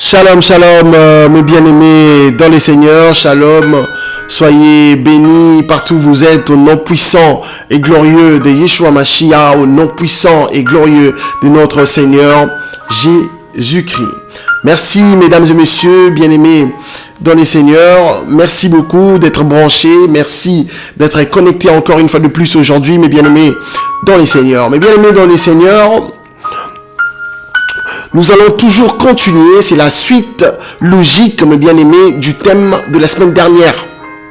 Shalom, shalom, mes bien-aimés dans les seigneurs, shalom, soyez bénis partout où vous êtes, au nom puissant et glorieux de Yeshua Mashiach, au nom puissant et glorieux de notre Seigneur Jésus-Christ. Merci mesdames et messieurs, bien-aimés dans les seigneurs, merci beaucoup d'être branchés, merci d'être connectés encore une fois de plus aujourd'hui, mes bien-aimés dans les seigneurs. Mes bien-aimés dans les seigneurs, nous allons toujours continuer, c'est la suite logique, mes bien-aimés, du thème de la semaine dernière.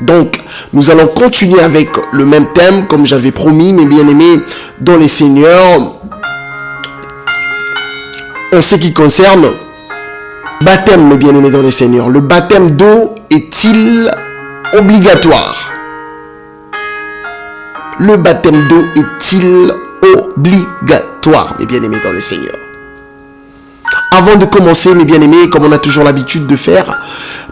Donc, nous allons continuer avec le même thème, comme j'avais promis, mes bien-aimés, dans les seigneurs. En ce qui concerne baptême, mes bien-aimés, dans les seigneurs. Le baptême d'eau est-il obligatoire? Le baptême d'eau est-il obligatoire, mes bien-aimés, dans les seigneurs? Avant de commencer, mes bien-aimés, comme on a toujours l'habitude de faire,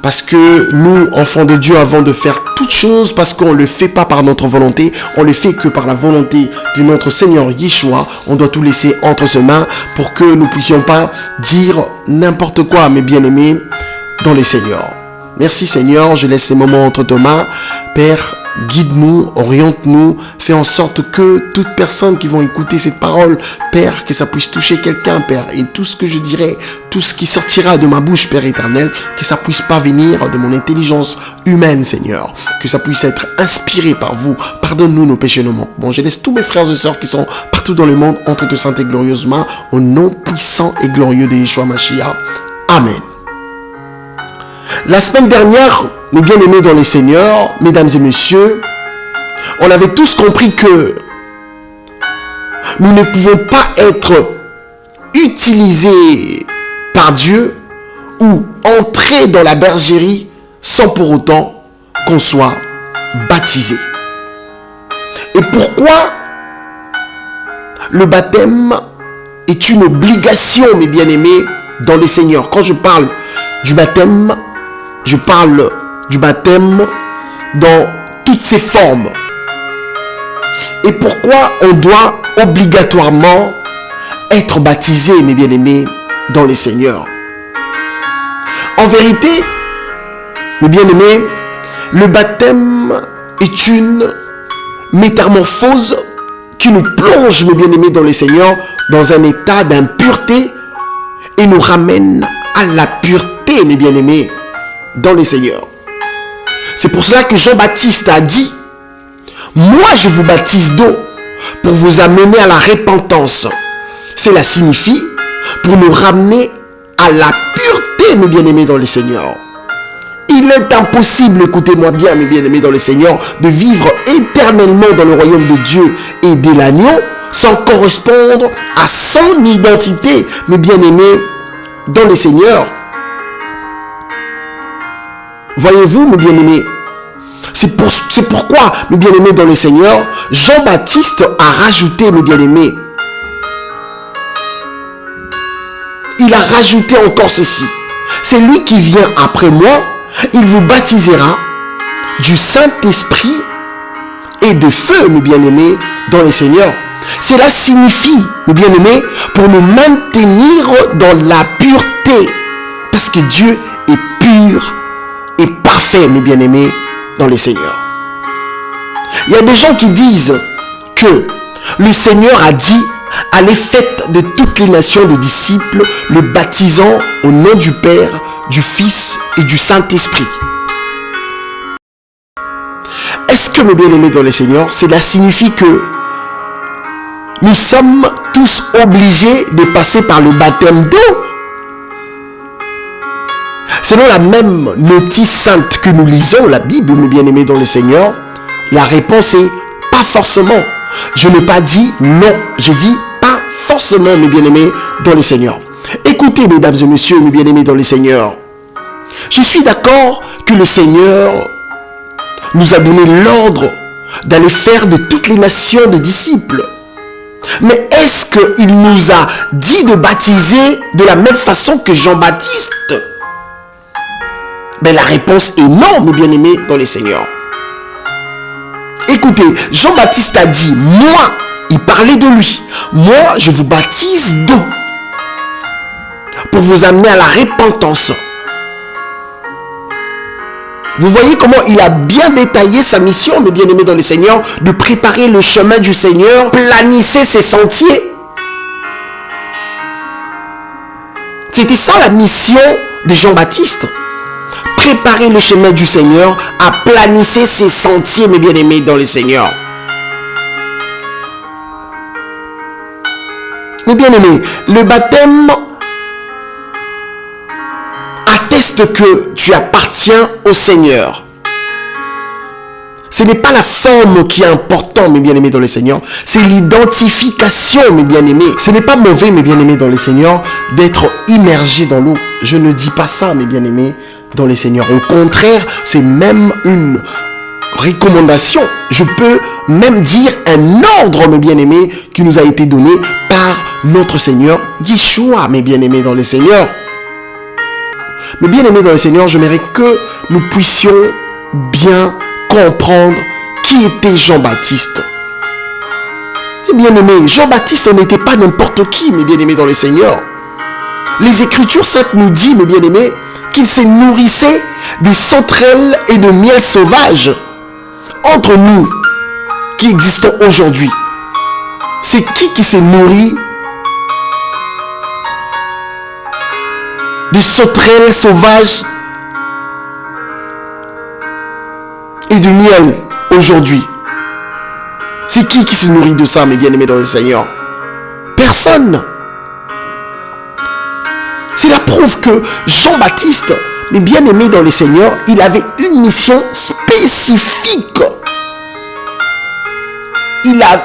parce que nous, enfants de Dieu, avant de faire toutes choses, parce qu'on ne le fait pas par notre volonté, on le fait que par la volonté de notre Seigneur Yeshua, on doit tout laisser entre ses mains pour que nous ne puissions pas dire n'importe quoi, mes bien-aimés, dans les seigneurs. Merci Seigneur, je laisse ces moments entre tes mains. Père, guide-nous, oriente-nous, fais en sorte que toute personne qui va écouter cette parole, Père, que ça puisse toucher quelqu'un, Père, et tout ce que je dirai, tout ce qui sortira de ma bouche, Père éternel, que ça puisse pas venir de mon intelligence humaine, Seigneur, que ça puisse être inspiré par vous. Pardonne-nous nos péchés, nos manques. Bon, je laisse tous mes frères et sœurs qui sont partout dans le monde entre de saintes et glorieuses mains, au nom puissant et glorieux de Yeshua Mashiach. Amen. La semaine dernière, mes bien-aimés dans les seigneurs, mesdames et messieurs, on avait tous compris que nous ne pouvons pas être utilisés par Dieu ou entrer dans la bergerie sans pour autant qu'on soit baptisé. Et pourquoi le baptême est une obligation, mes bien-aimés dans les seigneurs? Quand je parle du baptême, je parle du baptême dans toutes ses formes. Et pourquoi on doit obligatoirement être baptisé, mes bien-aimés, dans les seigneurs? En vérité, mes bien-aimés, le baptême est une métamorphose qui nous plonge, mes bien-aimés, dans les seigneurs, dans un état d'impureté et nous ramène à la pureté, mes bien-aimés, dans les seigneurs. C'est pour cela que Jean-Baptiste a dit: moi je vous baptise d'eau pour vous amener à la repentance. Cela signifie pour nous ramener à la pureté, mes bien-aimés dans les seigneurs. Il est impossible, écoutez-moi bien, mes bien-aimés dans les seigneurs, de vivre éternellement dans le royaume de Dieu et de l'agneau sans correspondre à son identité, mes bien-aimés dans les seigneurs. Voyez-vous, mes bien-aimés, c'est pourquoi, mes bien-aimés dans le Seigneur, Jean-Baptiste a rajouté, mes bien-aimés, il a rajouté encore ceci: c'est lui qui vient après moi, il vous baptisera du Saint-Esprit et de feu, mes bien-aimés dans le Seigneur. Cela signifie, mes bien-aimés, pour nous maintenir dans la pureté, parce que Dieu est pur et parfait, mes bien-aimés dans les seigneurs. Il y a des gens qui disent que le Seigneur a dit: allez, faites de toutes les nations de disciples, le baptisant au nom du Père, du Fils et du Saint-Esprit. Est-ce que, mes bien-aimés dans les seigneurs, cela signifie que nous sommes tous obligés de passer par le baptême d'eau? Selon la même notice sainte que nous lisons, la Bible, mes bien-aimés dans le Seigneur, la réponse est pas forcément. Je n'ai pas dit non, j'ai dit pas forcément, mes bien-aimés dans le Seigneur. Écoutez, mesdames et messieurs, mes bien-aimés dans le Seigneur, je suis d'accord que le Seigneur nous a donné l'ordre d'aller faire de toutes les nations de disciples. Mais est-ce qu'il nous a dit de baptiser de la même façon que Jean-Baptiste? La réponse est non, mes bien-aimés dans les seigneurs. Écoutez, Jean-Baptiste a dit: moi, il parlait de lui, moi je vous baptise d'eau pour vous amener à la repentance. Vous voyez comment il a bien détaillé sa mission, mes bien-aimés dans le Seigneur, de préparer le chemin du Seigneur, planifier ses sentiers. C'était ça la mission de Jean-Baptiste. Préparer le chemin du Seigneur, à planifier ses sentiers, mes bien-aimés dans le Seigneur. Mes bien-aimés, le baptême atteste que tu appartiens au Seigneur. Ce n'est pas la forme qui est importante, mes bien-aimés dans le Seigneur. C'est l'identification, mes bien-aimés. Ce n'est pas mauvais, mes bien-aimés dans le Seigneur, d'être immergé dans l'eau. Je ne dis pas ça, mes bien-aimés dans le Seigneur. Au contraire, c'est même une recommandation. Je peux même dire un ordre, mes bien-aimés, qui nous a été donné par notre Seigneur Yeshua, mes bien-aimés dans le Seigneur. Mes bien-aimés dans le Seigneur, j'aimerais que nous puissions bien comprendre qui était Jean-Baptiste. Mes bien-aimés, Jean-Baptiste n'était pas n'importe qui, mes bien-aimés dans le Seigneur. Les Écritures saintes nous disent, mes bien-aimés, qu'il se nourrissait des sauterelles et de miel sauvage. Entre nous, qui existons aujourd'hui, c'est qui se nourrit des sauterelles sauvages et du miel aujourd'hui? C'est qui se nourrit de ça, mes bien-aimés dans le Seigneur? Personne. Cela prouve que Jean-Baptiste, mes bien-aimés dans le Seigneur, il avait une mission spécifique.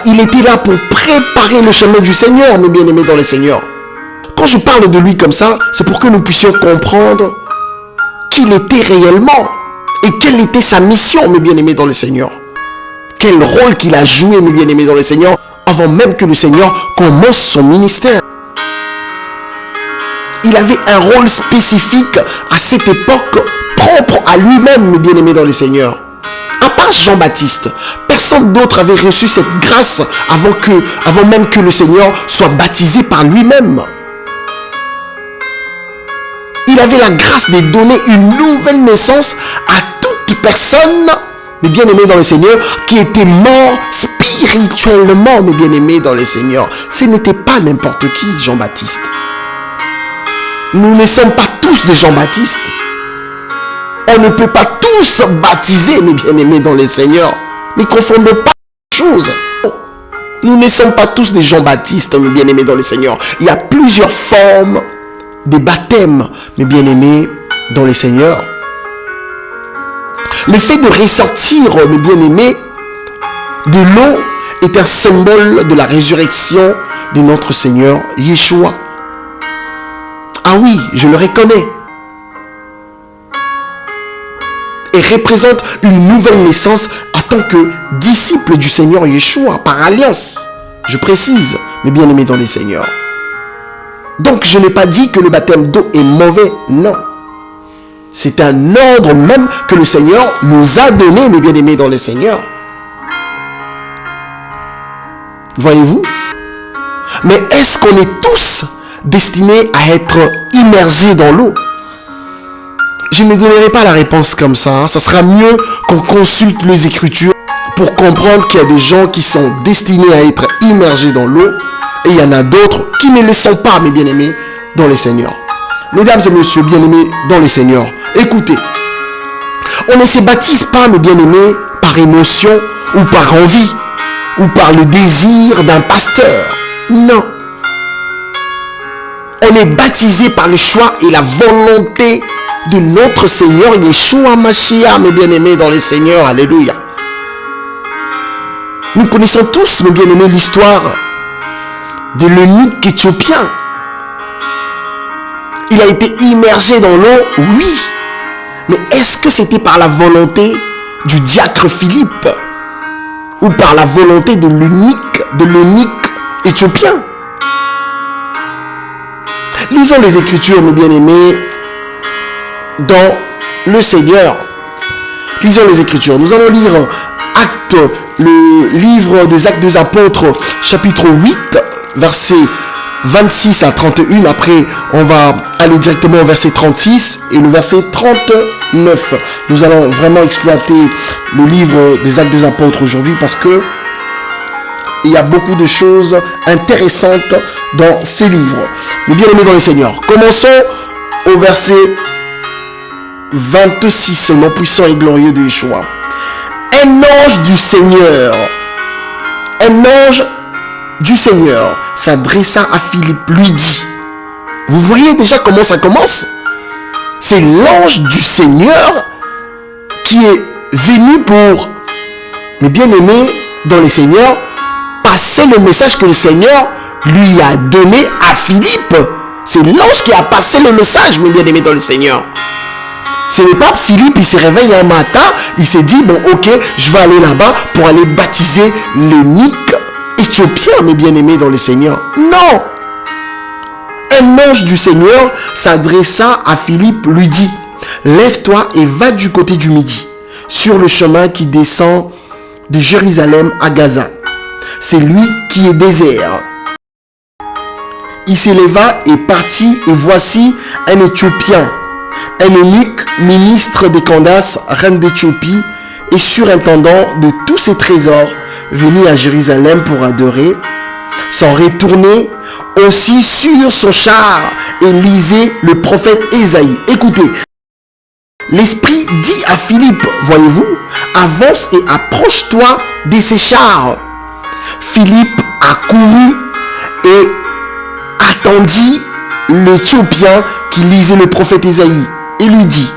Il était là pour préparer le chemin du Seigneur, mes bien-aimés dans le Seigneur. Quand je parle de lui comme ça, c'est pour que nous puissions comprendre qui il était réellement et quelle était sa mission, mes bien-aimés dans le Seigneur. Quel rôle qu'il a joué, mes bien-aimés dans le Seigneur, avant même que le Seigneur commence son ministère. Il avait un rôle spécifique à cette époque, propre à lui-même, mes bien-aimés dans le Seigneur. À part Jean-Baptiste, personne d'autre avait reçu cette grâce avant même que le Seigneur soit baptisé par lui-même. Il avait la grâce de donner une nouvelle naissance à toute personne, mes bien-aimés dans le Seigneur, qui était mort spirituellement, mes bien-aimés dans le Seigneur. Ce n'était pas n'importe qui, Jean-Baptiste. Nous ne sommes pas tous des Jean-Baptiste. On ne peut pas tous baptiser, mes bien-aimés dans le Seigneur. Ne confondons pas les choses. Nous ne sommes pas tous des Jean-Baptiste, mes bien-aimés dans le Seigneur. Il y a plusieurs formes de baptême, mes bien-aimés dans le Seigneur. Le fait de ressortir, mes bien-aimés, de l'eau est un symbole de la résurrection de notre Seigneur Yeshua. Ah oui, je le reconnais. Et représente une nouvelle naissance en tant que disciple du Seigneur Yeshua, par alliance. Je précise, mes bien-aimés dans le Seigneur. Donc, je n'ai pas dit que le baptême d'eau est mauvais, non. C'est un ordre même que le Seigneur nous a donné, mes bien-aimés dans le Seigneur. Voyez-vous? Mais est-ce qu'on est tous destinés à être immergés dans l'eau? Je ne donnerai pas la réponse comme ça. Ça sera mieux qu'on consulte les Écritures pour comprendre qu'il y a des gens qui sont destinés à être immergés dans l'eau et il y en a d'autres qui ne le sont pas, mes bien-aimés, dans le Seigneur. Mesdames et messieurs bien-aimés dans le Seigneur, écoutez. On ne se baptise pas, mes bien-aimés, par émotion ou par envie ou par le désir d'un pasteur. Non. On est baptisé par le choix et la volonté de notre Seigneur Yeshua Mashiach, mes bien-aimés dans le Seigneur. Alléluia. Nous connaissons tous, mes bien-aimés, l'histoire de l'eunuque éthiopien. Il a été immergé dans l'eau, oui. Mais est-ce que c'était par la volonté du diacre Philippe ou par la volonté de l'eunuque éthiopien? Lisons les Écritures, mes bien-aimés, dans le Seigneur. Lisons les Écritures. Nous allons lire le livre des Actes des Apôtres, chapitre 8, versets 26 à 31. Après, on va aller directement au verset 36 et le verset 39. Nous allons vraiment exploiter le livre des Actes des Apôtres aujourd'hui parce que il y a beaucoup de choses intéressantes dans ces livres. Mais bien aimés dans le Seigneur, commençons au verset 26, au nom puissant et glorieux de Yeshua. Un ange du Seigneur s'adressa à Philippe, lui dit, vous voyez déjà comment ça commence? C'est l'ange du Seigneur qui est venu pour, mes bien-aimés dans le Seigneur, passer le message que le Seigneur lui a donné à Philippe. C'est l'ange qui a passé le message, mes bien-aimés dans le Seigneur. Ce n'est pas Philippe, il se réveille un matin, il s'est dit, bon ok, je vais aller là-bas pour aller baptiser l'eunuque éthiopien, mes bien-aimés dans le Seigneur. Non! Un ange du Seigneur s'adressa à Philippe, lui dit, lève-toi et va du côté du midi, sur le chemin qui descend de Jérusalem à Gaza. C'est lui qui est désert. Il s'éleva et partit, et voici un Éthiopien, un eunuque, ministre de Candace, reine d'Éthiopie, et surintendant de tous ses trésors, venu à Jérusalem pour adorer, s'en retourner aussi sur son char et lisait le prophète Ésaïe. Écoutez, l'Esprit dit à Philippe, voyez-vous, avance et approche-toi de ces chars. Philippe accourut et attendit l'Éthiopien qui lisait le prophète Ésaïe et lui dit,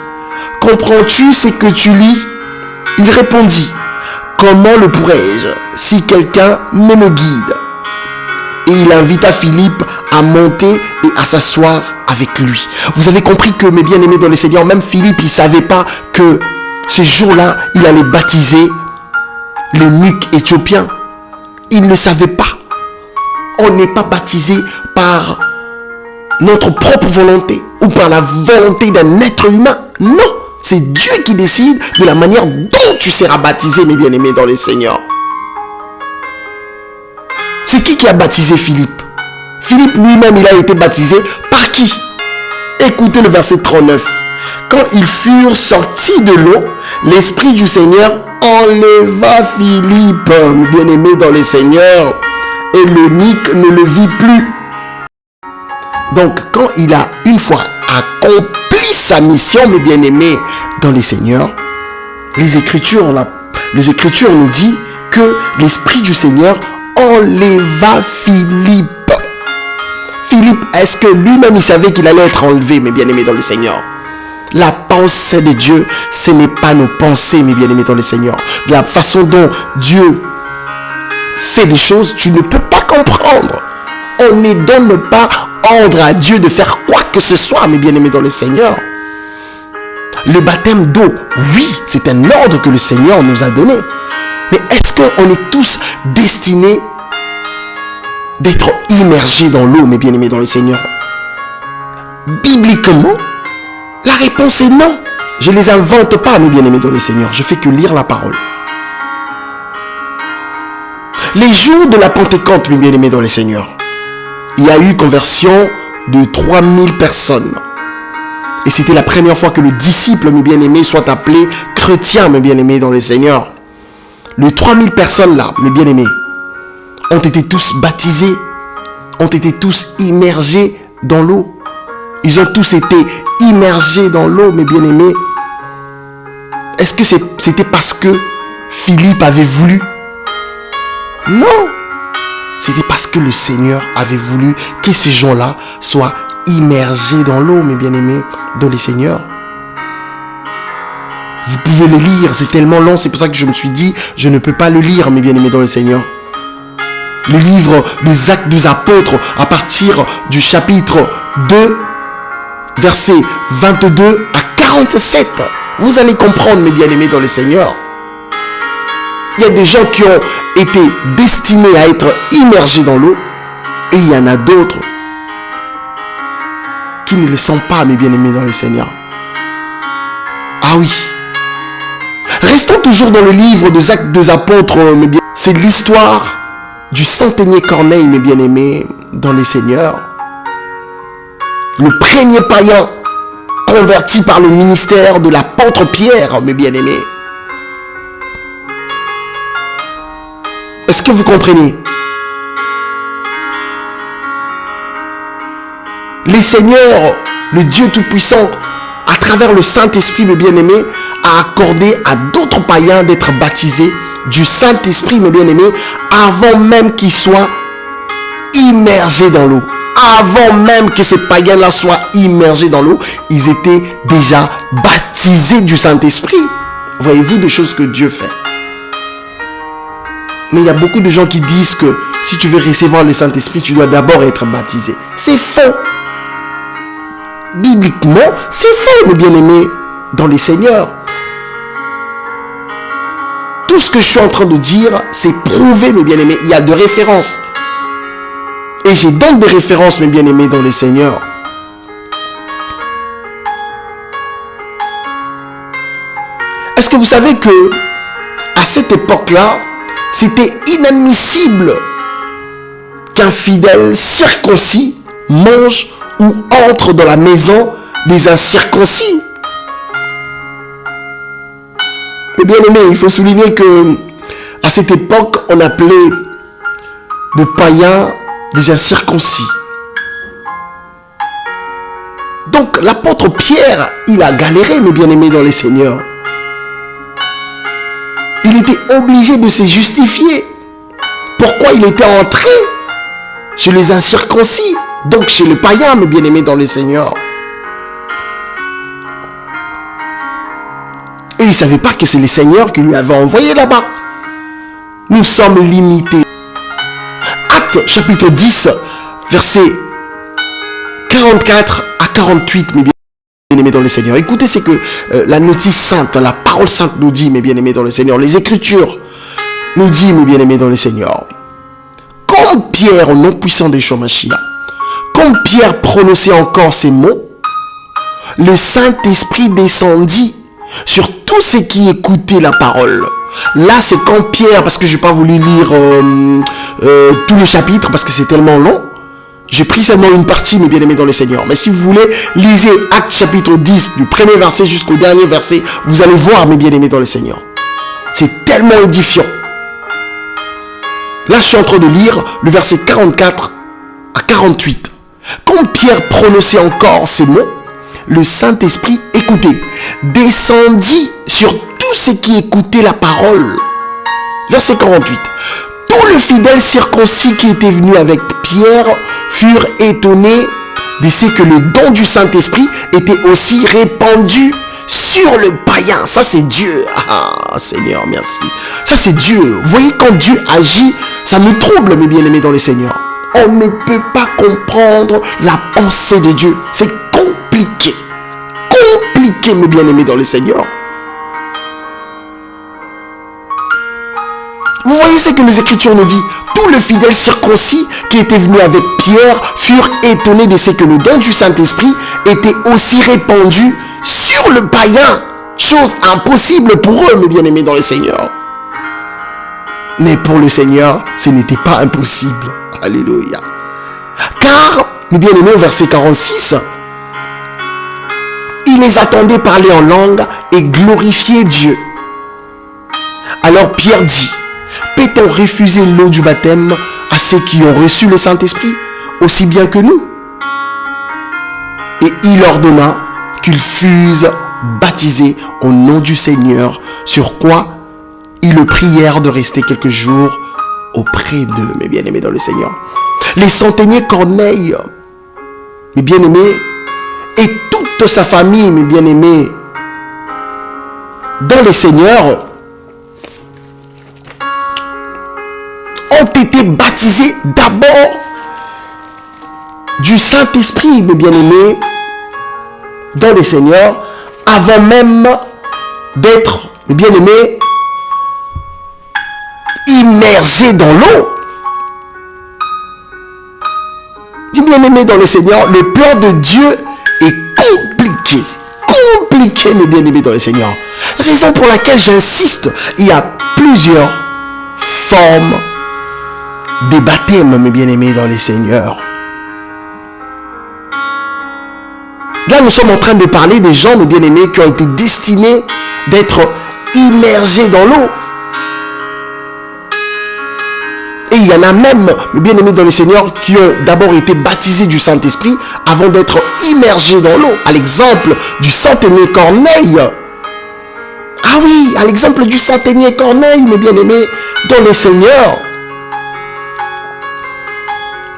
comprends-tu ce que tu lis? Il répondit, comment le pourrais-je si quelqu'un ne me guide? Et il invita Philippe à monter et à s'asseoir avec lui. Vous avez compris que, mes bien-aimés dans le Seigneur, même Philippe, il ne savait pas que ce jour-là, il allait baptiser l'eunuque éthiopien. Il ne savait pas. On n'est pas baptisé par notre propre volonté ou par la volonté d'un être humain. Non, c'est Dieu qui décide de la manière dont tu seras baptisé, mes bien-aimés dans le Seigneur. C'est qui a baptisé Philippe? Philippe lui-même, il a été baptisé par qui? Écoutez le verset 39. Quand ils furent sortis de l'eau, l'Esprit du Seigneur enleva Philippe, bien-aimé dans le Seigneur, et l'eunuque ne le vit plus. Donc, quand il a une fois accompli sa mission, mes bien-aimés dans le Seigneur, les Écritures nous disent que l'Esprit du Seigneur enleva Philippe. Philippe, est-ce que lui-même il savait qu'il allait être enlevé, mes bien-aimés dans le Seigneur? La pensée de Dieu, ce n'est pas nos pensées, mes bien-aimés dans le Seigneur. La façon dont Dieu fait des choses, tu ne peux pas comprendre. On ne donne pas ordre à Dieu de faire quoi que ce soit, mes bien-aimés dans le Seigneur. Le baptême d'eau, oui, c'est un ordre que le Seigneur nous a donné. Mais est-ce qu'on est tous destinés d'être immergés dans l'eau, mes bien-aimés dans le Seigneur? Bibliquement, la réponse est non. Je ne les invente pas, mes bien-aimés dans le Seigneur. Je fais que lire la parole. Les jours de la Pentecôte, mes bien-aimés dans le Seigneur, il y a eu conversion de 3000 personnes. Et c'était la première fois que le disciple, mes bien-aimés, soit appelé chrétien, mes bien-aimés dans le Seigneur. Les 3000 personnes là, mes bien-aimés, ont été tous baptisés, ont été tous immergés dans l'eau. Ils ont tous été immergés dans l'eau, mes bien-aimés. Est-ce que c'était parce que Philippe avait voulu? Non. C'était parce que le Seigneur avait voulu que ces gens-là soient immergés dans l'eau, mes bien-aimés, dans le Seigneur. Vous pouvez le lire, c'est tellement long, c'est pour ça que je me suis dit, je ne peux pas le lire, mes bien-aimés dans le Seigneur. Le livre des Actes des Apôtres, à partir du chapitre 2, versets 22 à 47. Vous allez comprendre, mes bien-aimés dans le Seigneur. Il y a des gens qui ont été destinés à être immergés dans l'eau, et il y en a d'autres qui ne le sont pas, mes bien-aimés dans le Seigneur. Ah oui. Restons toujours dans le livre des Actes des Apôtres, mes bien. C'est l'histoire du centenier Corneille, mes bien-aimés, dans les seigneurs, le premier païen converti par le ministère de l'apôtre Pierre, mes bien-aimés. Est-ce que vous comprenez? Les seigneurs, le Dieu Tout-Puissant, à travers le Saint-Esprit, mes bien-aimés, a accordé à d'autres païens d'être baptisés du Saint-Esprit, mes bien-aimés, avant même qu'ils soient immergés dans l'eau. Avant même que ces païens-là soient immergés dans l'eau, ils étaient déjà baptisés du Saint-Esprit. Voyez-vous des choses que Dieu fait. Mais il y a beaucoup de gens qui disent que si tu veux recevoir le Saint-Esprit, tu dois d'abord être baptisé. C'est faux. Bibliquement, c'est faux, mes bien-aimés, dans les seigneurs. Tout ce que je suis en train de dire, c'est prouvé, mes bien-aimés. Il y a des références. Et j'ai donc des références, mes bien-aimés, dans les seigneurs. Est-ce que vous savez que à cette époque-là, c'était inadmissible qu'un fidèle circoncis mange ou entre dans la maison des incirconcis? Mais bien aimé, il faut souligner que à cette époque, on appelait de païens des incirconcis. Donc l'apôtre Pierre, il a galéré, mes bien-aimés, dans les seigneurs. Il était obligé de se justifier. Pourquoi il était entré chez les incirconcis, donc chez les païens, mes bien-aimés, dans les seigneurs. Et il ne savait pas que c'est les seigneurs qui lui avaient envoyé là-bas. Nous sommes limités. Actes chapitre 10, versets 44 à 48, mes bien-aimés dans les seigneurs. Écoutez ce que la notice sainte, la parole sainte nous dit, mes bien-aimés dans les seigneurs. Les Écritures nous dit, mes bien-aimés dans les seigneurs. Comme Pierre, au nom puissant des Shomashia, comme Pierre prononçait encore ces mots, le Saint-Esprit descendit sur tous ceux qui écoutaient la parole. Là, c'est quand Pierre, parce que je n'ai pas voulu lire tous les chapitres, parce que c'est tellement long. J'ai pris seulement une partie, mes bien-aimés dans les seigneurs. Mais si vous voulez, lisez Actes chapitre 10, du premier verset jusqu'au dernier verset. Vous allez voir, mes bien-aimés dans les seigneurs. C'est tellement édifiant. Là, je suis en train de lire le verset 44 à 48. Quand Pierre prononçait encore ces mots, le Saint-Esprit, écoutez, descendit sur tous ceux qui écoutaient la parole. Verset 48. Tous les fidèles circoncis qui étaient venus avec Pierre furent étonnés de ce que le don du Saint-Esprit était aussi répandu sur le païen. Ça, c'est Dieu. Ah, Seigneur, merci. Ça, c'est Dieu. Vous voyez, quand Dieu agit, ça nous trouble, mes bien-aimés dans les seigneurs. On ne peut pas comprendre la pensée de Dieu. C'est compliqué. Compliqué, mes bien-aimés dans les seigneurs. Vous voyez ce que les Écritures nous disent. Tous les fidèles circoncis qui étaient venus avec Pierre furent étonnés de ce que le don du Saint-Esprit était aussi répandu sur le païen. Chose impossible pour eux, mes bien-aimés dans le Seigneur. Mais pour le Seigneur, ce n'était pas impossible. Alléluia. Car, mes bien-aimés, au verset 46, il les attendait parler en langue et glorifier Dieu. Alors Pierre dit, peut-on refuser l'eau du baptême à ceux qui ont reçu le Saint-Esprit aussi bien que nous? Et il ordonna qu'ils fussent baptisés au nom du Seigneur, sur quoi ils le prièrent de rester quelques jours auprès d'eux, mes bien-aimés dans le Seigneur. Les centeniers Corneille, mes bien-aimés, et toute sa famille, mes bien-aimés, dans le Seigneur, ont été baptisés d'abord du Saint-Esprit, mes bien-aimés, dans le Seigneur, avant même d'être, mes bien-aimés, immergés dans l'eau. Mes bien-aimés dans le Seigneur, le plan de Dieu est compliqué. Compliqué, mes bien-aimés dans le Seigneur. Raison pour laquelle j'insiste, il y a plusieurs formes des baptêmes, mes bien-aimés dans les seigneurs. Là, nous sommes en train de parler des gens, mes bien-aimés, qui ont été destinés d'être immergés dans l'eau. Et il y en a même, mes bien-aimés dans le Seigneur, qui ont d'abord été baptisés du Saint-Esprit avant d'être immergés dans l'eau. À l'exemple du centenier Corneille. Ah oui, à l'exemple du centenier Corneille, mes bien-aimés dans le Seigneur.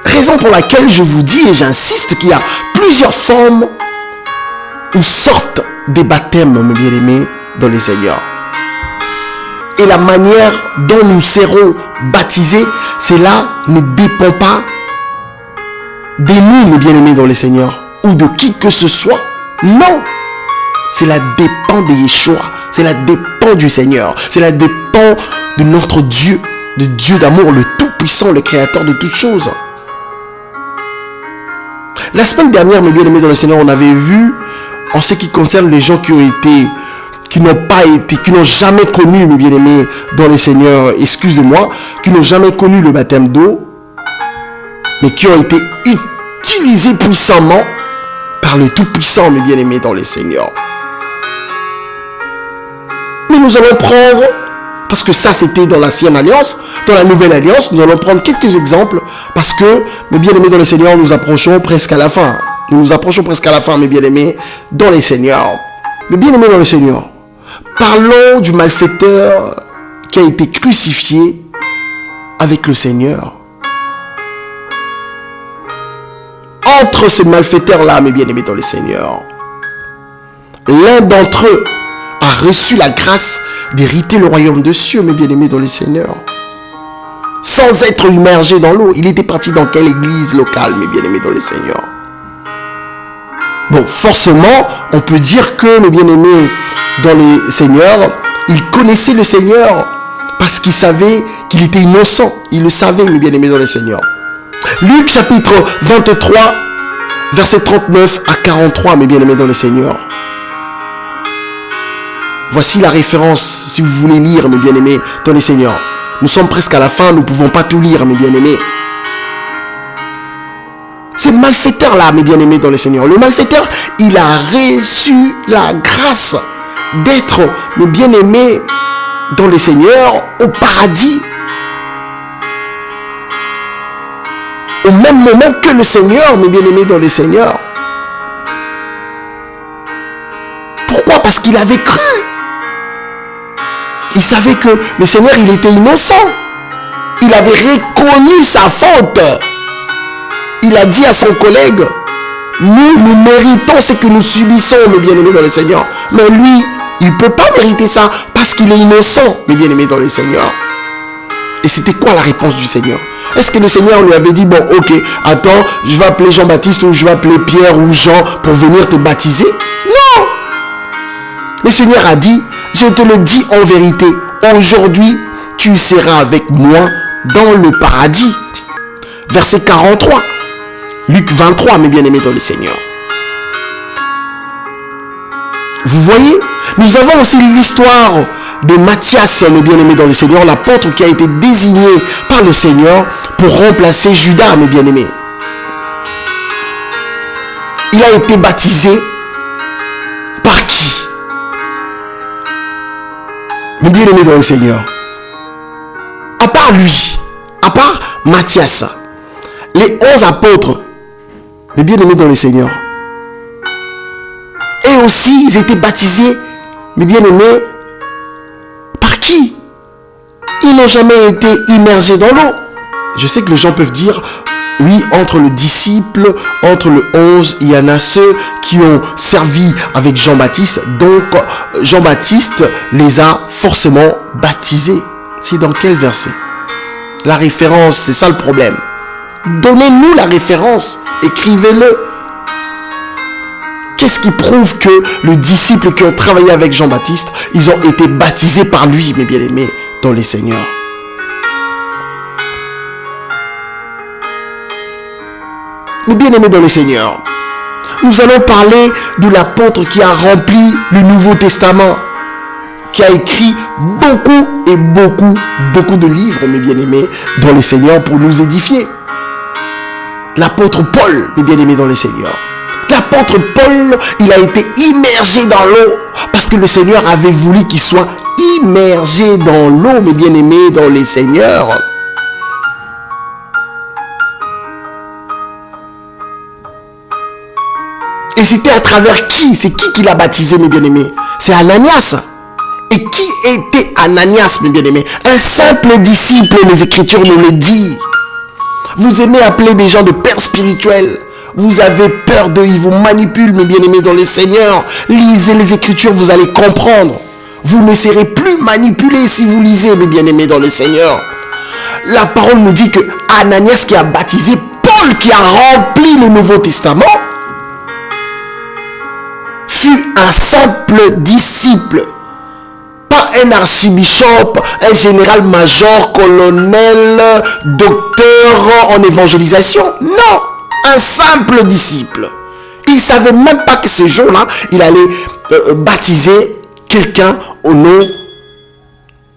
Raison pour laquelle je vous dis et j'insiste qu'il y a plusieurs formes ou sortes des baptêmes, mes bien-aimés dans le Seigneur. Et la manière dont nous serons baptisés, cela ne dépend pas de nous, mes bien-aimés dans le Seigneur, ou de qui que ce soit. Non, cela dépend de Yeshua, cela dépend du Seigneur, cela dépend de notre Dieu, de Dieu d'amour, le Tout-Puissant, le Créateur de toutes choses. La semaine dernière, mes bien-aimés dans le Seigneur, on avait vu, en ce qui concerne les gens qui n'ont jamais connu, mes bien-aimés dans le Seigneur, excusez-moi, qui n'ont jamais connu le baptême d'eau, mais qui ont été utilisés puissamment par le Tout-Puissant, mes bien-aimés dans le Seigneur. Mais nous allons prendre, parce que ça c'était dans l'ancienne alliance, dans la nouvelle alliance, nous allons prendre quelques exemples, parce que, mes bien-aimés dans le Seigneur, nous approchons presque à la fin. Nous nous approchons presque à la fin, mes bien-aimés dans le Seigneur. Mes bien-aimés dans le Seigneur, parlons du malfaiteur qui a été crucifié avec le Seigneur. Entre ces malfaiteurs-là, mes bien-aimés dans le Seigneur, l'un d'entre eux a reçu la grâce d'hériter le royaume des cieux, mes bien-aimés dans le Seigneur. Sans être immergé dans l'eau. Il était parti dans quelle église locale, mes bien-aimés dans le Seigneur? Bon, forcément, on peut dire que, mes bien-aimés dans le Seigneur, il connaissait le Seigneur parce qu'il savait qu'il était innocent. Il le savait, mes bien-aimés dans le Seigneur. Luc chapitre 23, versets 39 à 43, mes bien-aimés dans le Seigneur. Voici la référence, si vous voulez lire, mes bien-aimés dans le Seigneur. Nous sommes presque à la fin, nous ne pouvons pas tout lire, mes bien-aimés. Ce malfaiteur-là, mes bien-aimés dans le Seigneur, le malfaiteur, il a reçu la grâce d'être, mes bien-aimés dans le Seigneur, au paradis. Au même moment que le Seigneur, mes bien-aimés dans le Seigneur. Pourquoi? Parce qu'il avait cru. Il savait que le Seigneur, il était innocent. Il avait reconnu sa faute. Il a dit à son collègue, nous méritons ce que nous subissons, mes bien-aimés dans le Seigneur. Mais lui, il ne peut pas mériter ça parce qu'il est innocent, mes bien-aimés dans le Seigneur. Et c'était quoi la réponse du Seigneur? Est-ce que le Seigneur lui avait dit, bon, ok, attends, je vais appeler Jean-Baptiste ou je vais appeler Pierre ou Jean pour venir te baptiser? Non! Le Seigneur a dit, je te le dis en vérité, aujourd'hui, tu seras avec moi dans le paradis. Verset 43. Luc 23, mes bien-aimés dans le Seigneur. Vous voyez, nous avons aussi l'histoire de Matthias, mes bien-aimés dans le Seigneur, l'apôtre qui a été désigné par le Seigneur pour remplacer Judas, mes bien-aimés. Il a été baptisé par qui? Mes bien-aimés dans le Seigneur. À part lui, à part Matthias, les 11 apôtres, mes bien-aimés dans le Seigneur, et aussi ils étaient baptisés, mes bien-aimés, par qui? Ils n'ont jamais été immergés dans l'eau. Je sais que les gens peuvent dire, oui, entre le disciple, entre le 11, il y en a ceux qui ont servi avec Jean-Baptiste, donc Jean-Baptiste les a forcément baptisés. C'est dans quel verset? La référence, c'est ça le problème. Donnez-nous la référence, écrivez-le. Qu'est-ce qui prouve que les disciples qui ont travaillé avec Jean-Baptiste, ils ont été baptisés par lui, mes bien-aimés, dans les Seigneurs? Mes bien-aimés dans le Seigneur, nous allons parler de l'apôtre qui a rempli le Nouveau Testament. qui a écrit beaucoup de livres, mes bien-aimés, dans le Seigneur, pour nous édifier. L'apôtre Paul, mes bien-aimés dans le Seigneur. L'apôtre Paul, il a été immergé dans l'eau parce que le Seigneur avait voulu qu'il soit immergé dans l'eau, mes bien-aimés dans le Seigneur. Et c'était à travers qui? C'est qui l'a baptisé, mes bien-aimés? C'est Ananias. Et qui était Ananias, mes bien-aimés? Un simple disciple, les Écritures nous le disent. Vous aimez appeler des gens de pères spirituels. Vous avez peur d'eux, ils vous manipulent, mes bien-aimés dans le Seigneur. Lisez les Écritures, vous allez comprendre. Vous ne serez plus manipulés si vous lisez, mes bien-aimés dans le Seigneur. La parole nous dit que Ananias qui a baptisé Paul, qui a rempli le Nouveau Testament, fut un simple disciple. Pas un archibishop, un général-major, colonel, docteur en évangélisation. Non, un simple disciple. Il ne savait même pas que ce jour-là, il allait baptiser quelqu'un au nom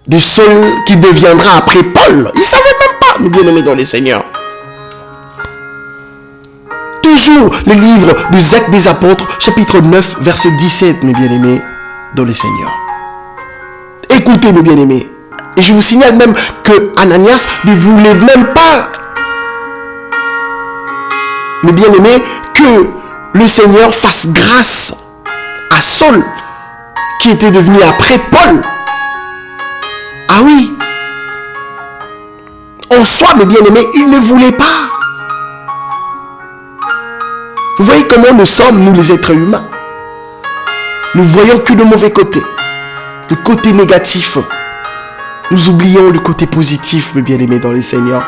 de Saul qui deviendra après Paul. Il ne savait même pas, mes bien-aimés dans le Seigneur. Toujours le livre des Actes des Apôtres, chapitre 9, verset 17, mes bien-aimés dans le Seigneur. Écoutez, mes bien-aimés. Et je vous signale même que Ananias ne voulait même pas, mes bien-aimés, que le Seigneur fasse grâce à Saul, qui était devenu après Paul. Ah oui. En soi, mes bien-aimés, il ne voulait pas. Vous voyez comment nous sommes, nous les êtres humains. Nous voyons que le mauvais côté, le côté négatif. Nous oublions le côté positif, mes bien-aimés dans les Seigneurs.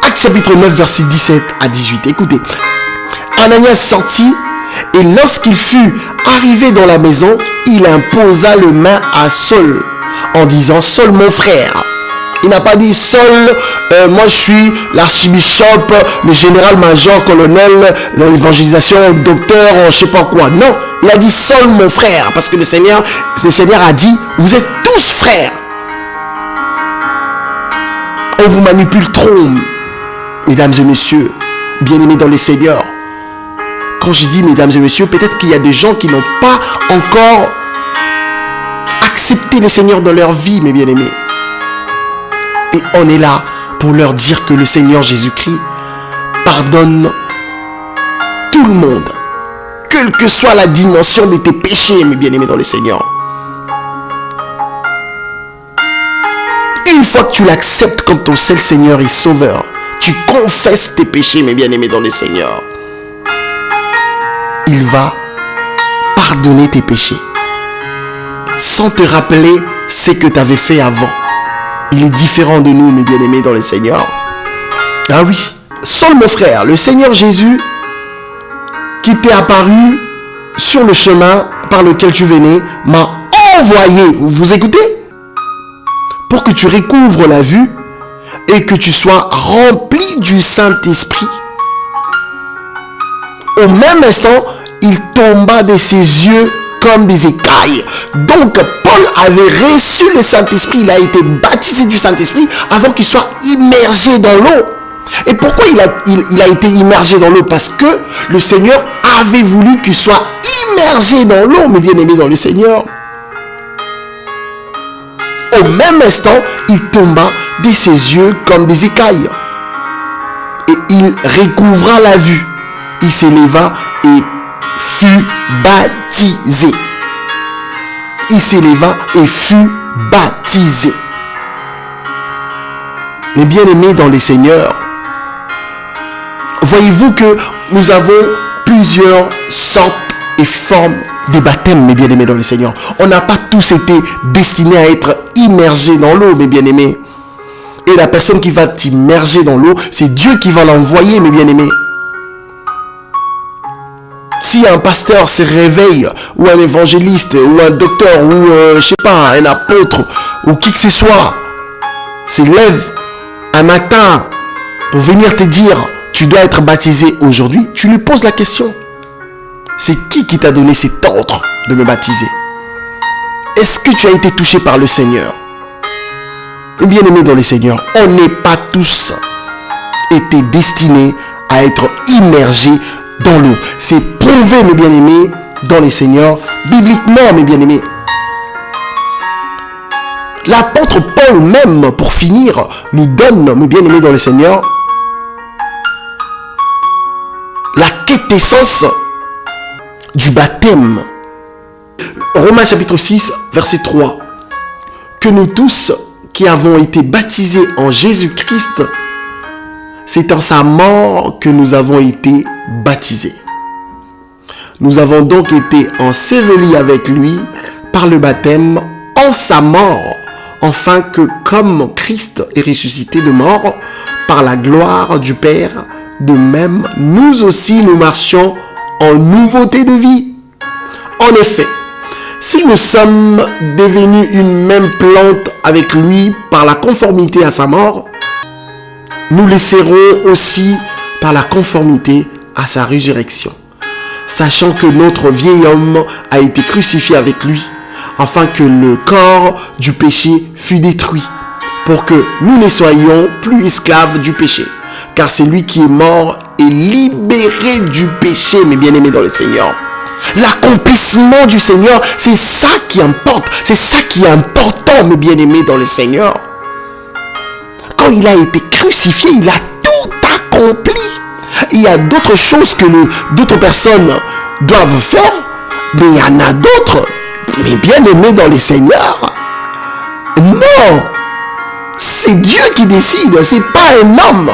Acte chapitre 9, verset 17 à 18. Écoutez. Ananias sortit et lorsqu'il fut arrivé dans la maison, il imposa les mains à Saul en disant: Saul, mon frère. Il n'a pas dit: Saul, moi je suis l'archibishop, le général-major, colonel dans l'évangélisation, docteur, je ne sais pas quoi. Non, il a dit: Saul, mon frère, parce que le Seigneur a dit: vous êtes tous frères. On vous manipule trop, mesdames et messieurs, bien-aimés dans le Seigneur. Quand je dis mesdames et messieurs, peut-être qu'il y a des gens qui n'ont pas encore accepté le Seigneur dans leur vie, mes bien-aimés. Et on est là pour leur dire que le Seigneur Jésus-Christ pardonne tout le monde, quelle que soit la dimension de tes péchés, mes bien-aimés dans le Seigneur. Une fois que tu l'acceptes comme ton seul Seigneur et Sauveur, tu confesses tes péchés, mes bien-aimés dans le Seigneur, il va pardonner tes péchés sans te rappeler ce que tu avais fait avant. Il est différent de nous, mes bien-aimés dans le Seigneur. Ah oui. Saul, mon frère, le Seigneur Jésus qui t'est apparu sur le chemin par lequel tu venais m'a envoyé. Vous écoutez? Pour que tu recouvres la vue et que tu sois rempli du Saint-Esprit. Au même instant, il tomba de ses yeux comme des écailles. Donc Paul avait reçu le Saint-Esprit, il a été baptisé du Saint-Esprit avant qu'il soit immergé dans l'eau. Et pourquoi il a été immergé dans l'eau? Parce que le Seigneur avait voulu qu'il soit immergé dans l'eau, mes bien-aimés dans le Seigneur. Au même instant, il tomba de ses yeux comme des écailles. Et il recouvra la vue. Il s'éleva et fut baptisé. Il s'éleva et fut baptisé. Mes bien-aimés dans les Seigneurs, voyez-vous que nous avons plusieurs sortes et formes de baptême, mes bien-aimés dans le Seigneur. On n'a pas tous été destinés à être immergés dans l'eau, mes bien-aimés. Et la personne qui va t'immerger dans l'eau, c'est Dieu qui va l'envoyer, mes bien-aimés. Si un pasteur se réveille, ou un évangéliste, ou un docteur, ou je sais pas, un apôtre, ou qui que ce soit, se lève un matin pour venir te dire: tu dois être baptisé aujourd'hui, tu lui poses la question: C'est qui t'a donné cet ordre de me baptiser? Est-ce que tu as été touché par le Seigneur? Bien-aimés dans le Seigneur, on n'est pas tous été destinés à être immergés dans l'eau. C'est prouvé, mes bien-aimés, dans les Seigneurs, bibliquement, mes bien-aimés. L'apôtre Paul même, pour finir, nous donne, mes bien-aimés dans le Seigneur, la quintessence du baptême. Romains chapitre 6, verset 3. Que nous tous qui avons été baptisés en Jésus-Christ, c'est en sa mort que nous avons été baptisés. Nous avons donc été ensevelis avec lui par le baptême en sa mort, afin que comme Christ est ressuscité de mort par la gloire du Père, de même nous aussi nous marchions en nouveauté de vie. En effet, si nous sommes devenus une même plante avec lui par la conformité à sa mort, nous le serons aussi par la conformité à sa résurrection, sachant que notre vieil homme a été crucifié avec lui, afin que le corps du péché fût détruit, pour que nous ne soyons plus esclaves du péché. Car c'est lui qui est mort et libéré du péché, mes bien-aimés dans le Seigneur. L'accomplissement du Seigneur, c'est ça qui importe. C'est ça qui est important, mes bien-aimés dans le Seigneur. Quand il a été crucifié, il a tout accompli. Il y a d'autres choses que d'autres personnes doivent faire, mais il y en a d'autres, mes bien-aimés dans le Seigneur. Non, c'est Dieu qui décide, c'est pas un homme.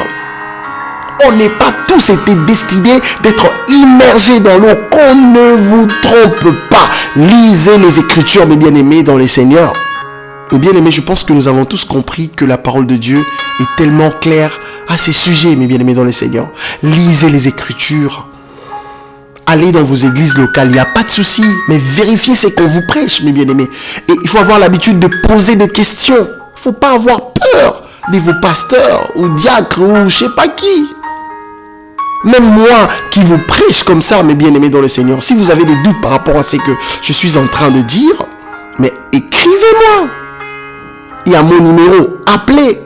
On n'est pas tous été destinés d'être immergés dans l'eau. Qu'on ne vous trompe pas. Lisez les Écritures, mes bien-aimés, dans les Seigneurs. Mes bien-aimés, je pense que nous avons tous compris que la parole de Dieu est tellement claire à ces sujets, mes bien-aimés, dans les Seigneurs. Lisez les Écritures. Allez dans vos églises locales, il n'y a pas de souci. Mais vérifiez ce qu'on vous prêche, mes bien-aimés. Et il faut avoir l'habitude de poser des questions. Il ne faut pas avoir peur de vos pasteurs ou diacres ou je sais pas qui. Même moi qui vous prêche comme ça, mes bien-aimés dans le Seigneur, si vous avez des doutes par rapport à ce que je suis en train de dire, mais écrivez-moi. Il y a mon numéro, appelez.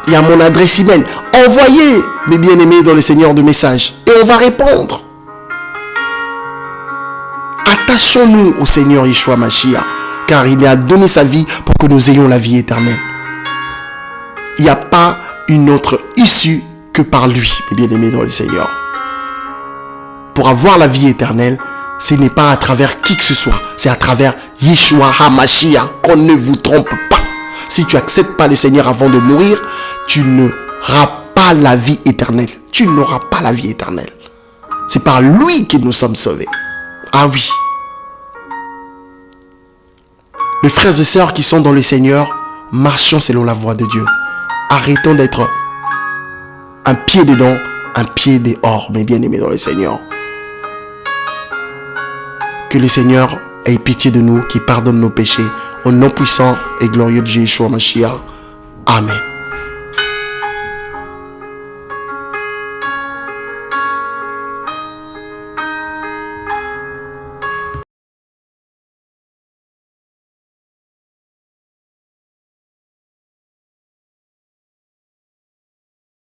Il y a mon adresse email. Envoyez, mes bien-aimés dans le Seigneur, de messages et on va répondre. Attachons-nous au Seigneur Yeshua Mashiach, car il a donné sa vie pour que nous ayons la vie éternelle. Il n'y a pas une autre issue que par lui, mes bien-aimés dans le Seigneur. Pour avoir la vie éternelle, ce n'est pas à travers qui que ce soit, c'est à travers Yeshua HaMashiach. Qu'on ne vous trompe pas. Si tu n'acceptes pas le Seigneur avant de mourir, tu n'auras pas la vie éternelle. Tu n'auras pas la vie éternelle. C'est par lui que nous sommes sauvés. Ah oui. Les frères et sœurs qui sont dans le Seigneur, marchons selon la voie de Dieu. Arrêtons d'être un pied dedans, un pied dehors, mes bien-aimés dans le Seigneur. Que le Seigneur ait pitié de nous, qu'il pardonne nos péchés. Au nom puissant et glorieux de Yeshua Mashiach. Amen.